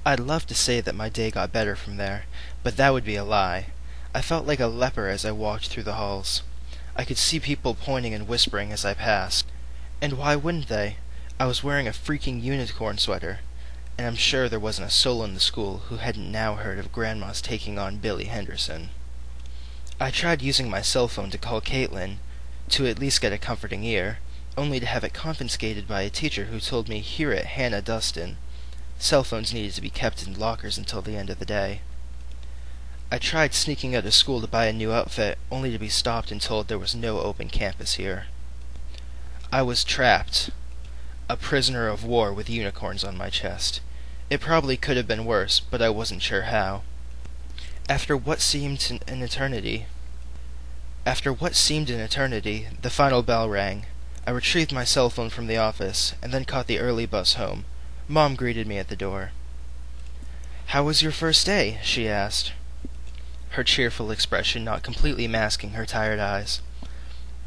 I'd love to say that my day got better from there, but that would be a lie. I felt like a leper as I walked through the halls. I could see people pointing and whispering as I passed. And why wouldn't they? I was wearing a freaking unicorn sweater, and I'm sure there wasn't a soul in the school who hadn't now heard of Grandma's taking on Billy Henderson. I tried using my cell phone to call Caitlin, to at least get a comforting ear, only to have it confiscated by a teacher who told me here at Hannah Dustin, cell phones needed to be kept in lockers until the end of the day. I tried sneaking out of school to buy a new outfit, only to be stopped and told there was no open campus here. I was trapped, a prisoner of war with unicorns on my chest. It probably could have been worse, but I wasn't sure how. After what seemed an eternity, the final bell rang. I retrieved my cell phone from the office, and then caught the early bus home. Mom greeted me at the door. "How was your first day?" she asked, her cheerful expression not completely masking her tired eyes.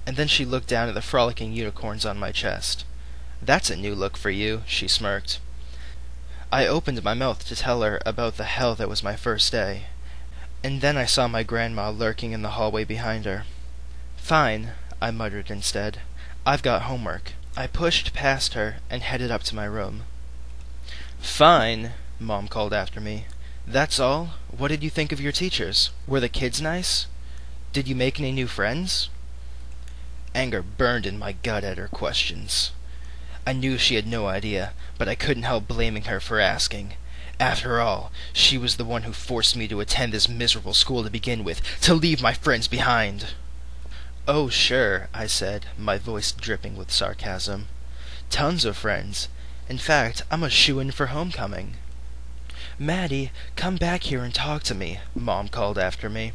And then she looked down at the frolicking unicorns on my chest. "That's a new look for you," she smirked. I opened my mouth to tell her about the hell that was my first day, and then I saw my grandma lurking in the hallway behind her. "Fine," I muttered instead. "I've got homework." I pushed past her and headed up to my room. "Fine," Mom called after me. "That's all? What did you think of your teachers? Were the kids nice? Did you make any new friends?" Anger burned in my gut at her questions. I knew she had no idea, but I couldn't help blaming her for asking. After all, she was the one who forced me to attend this miserable school to begin with, to leave my friends behind. "Oh, sure," I said, my voice dripping with sarcasm. "Tons of friends. In fact, I'm a shoo-in for homecoming." "Maddy, come back here and talk to me," Mom called after me.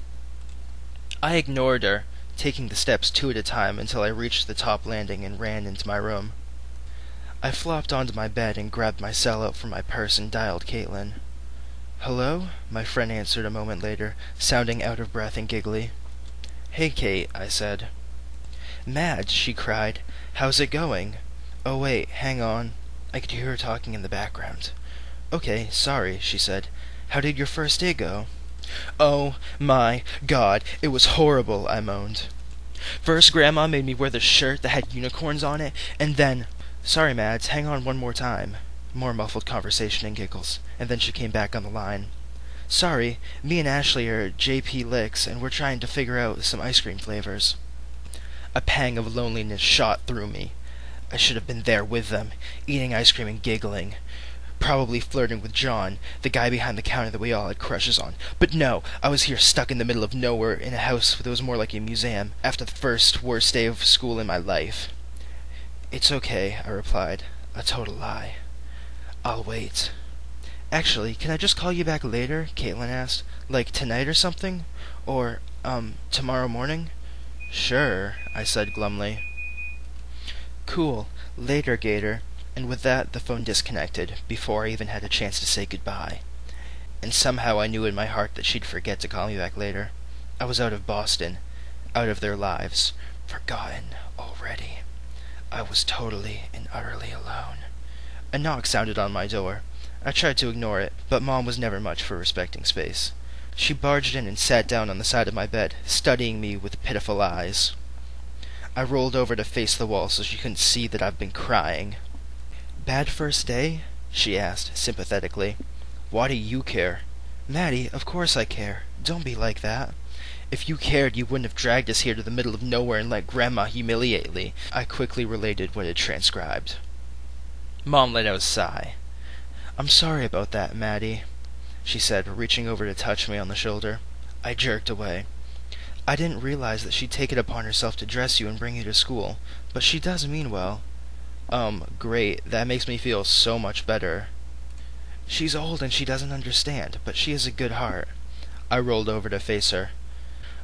I ignored her, taking the steps 2 at a time until I reached the top landing and ran into my room. I flopped onto my bed and grabbed my cell out from my purse and dialed Caitlin. "Hello?" my friend answered a moment later, sounding out of breath and giggly. "Hey, Kate," I said. "Madge," she cried. "How's it going?" "Oh wait, hang on." I could hear her talking in the background. "Okay, sorry," she said. "How did your first day go?" "Oh my God, it was horrible," I moaned. "First Grandma made me wear the shirt that had unicorns on it, and then—" "Sorry, Mads, hang on one more time." More muffled conversation and giggles, and then she came back on the line. "Sorry, me and Ashley are JP Licks, and we're trying to figure out some ice cream flavors." A pang of loneliness shot through me. I should have been there with them, eating ice cream and giggling. Probably flirting with John, the guy behind the counter that we all had crushes on. But no, I was here stuck in the middle of nowhere in a house that was more like a museum after the first worst day of school in my life. "It's okay," I replied, a total lie. "I'll wait." "Actually, can I just call you back later?" Caitlin asked. "Like tonight or something? Or, tomorrow morning?" "Sure," I said glumly. "Cool. Later, Gator." And with that, the phone disconnected, before I even had a chance to say goodbye. And somehow I knew in my heart that she'd forget to call me back later. I was out of Boston, out of their lives, forgotten already. I was totally and utterly alone. A knock sounded on my door. I tried to ignore it, but Mom was never much for respecting space. She barged in and sat down on the side of my bed, studying me with pitiful eyes. I rolled over to face the wall so she couldn't see that I've been crying. "Bad first day?" she asked, sympathetically. "Why do you care?" "Maddy, of course I care. Don't be like that." "If you cared, you wouldn't have dragged us here to the middle of nowhere and let Grandma humiliate me." I quickly related what it transcribed. Mom let out a sigh. "I'm sorry about that, Maddy," she said, reaching over to touch me on the shoulder. I jerked away. "I didn't realize that she'd take it upon herself to dress you and bring you to school, but she does mean well." Great. That makes me feel so much better." "She's old and she doesn't understand, but she has a good heart." I rolled over to face her.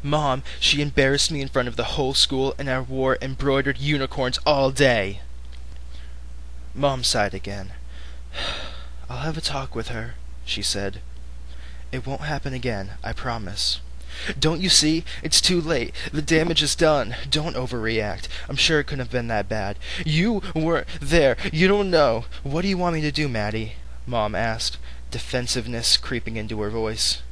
"Mom, she embarrassed me in front of the whole school, and I wore embroidered unicorns all day." Mom sighed again. "I'll have a talk with her," she said. "It won't happen again, I promise." "Don't you see? It's too late. The damage is done. Don't overreact. I'm sure it couldn't have been that bad. You weren't there. You don't know." "What do you want me to do, Maddy?" Mom asked, defensiveness creeping into her voice.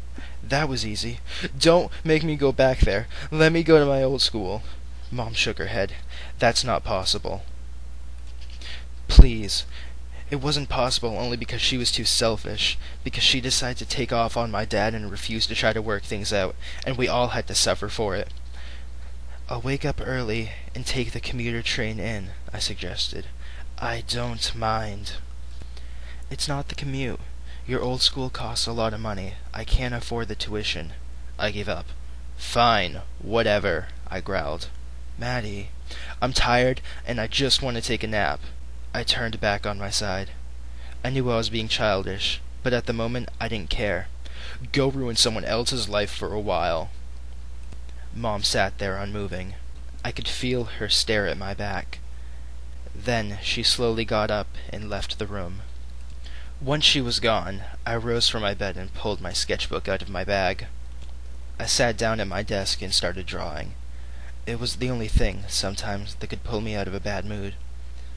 "That was easy. Don't make me go back there. Let me go to my old school." Mom shook her head. "That's not possible." "Please." It wasn't possible only because she was too selfish, because she decided to take off on my dad and refused to try to work things out, and we all had to suffer for it. "I'll wake up early and take the commuter train in," I suggested. "I don't mind." "It's not the commute. Your old school costs a lot of money. I can't afford the tuition." I gave up. "Fine, whatever," I growled. "Maddy, I'm tired and I just want to take a nap." I turned back on my side. I knew I was being childish, but at the moment I didn't care. Go ruin someone else's life for a while. Mom sat there unmoving. I could feel her stare at my back. Then she slowly got up and left the room. Once she was gone, I rose from my bed and pulled my sketchbook out of my bag. I sat down at my desk and started drawing. It was the only thing, sometimes, that could pull me out of a bad mood.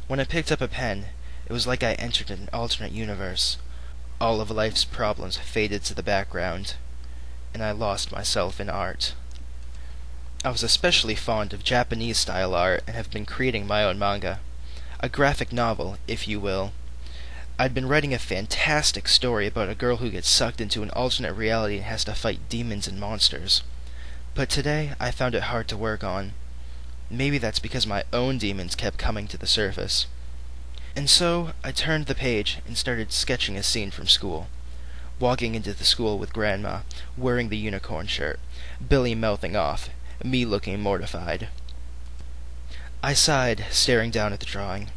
When I picked up a pen, it was like I entered an alternate universe. All of life's problems faded to the background, and I lost myself in art. I was especially fond of Japanese-style art and have been creating my own manga. A graphic novel, if you will. I'd been writing a fantastic story about a girl who gets sucked into an alternate reality and has to fight demons and monsters. But today I found it hard to work on. Maybe that's because my own demons kept coming to the surface. And so I turned the page and started sketching a scene from school. Walking into the school with Grandma, wearing the unicorn shirt, Billy mouthing off, me looking mortified. I sighed, staring down at the drawing.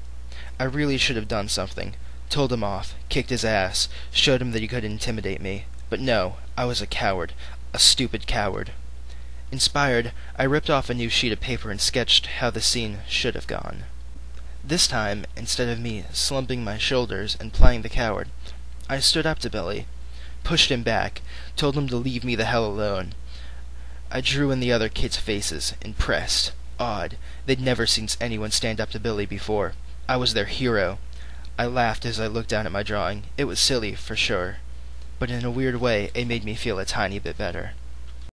I really should have done something. Told him off, kicked his ass, showed him that he could intimidate me. But no, I was a coward. A stupid coward. Inspired, I ripped off a new sheet of paper and sketched how the scene should have gone. This time, instead of me slumping my shoulders and playing the coward, I stood up to Billy, pushed him back, told him to leave me the hell alone. I drew in the other kids' faces, impressed, awed. They'd never seen anyone stand up to Billy before. I was their hero. I laughed as I looked down at my drawing. It was silly, for sure, but in a weird way it made me feel a tiny bit better.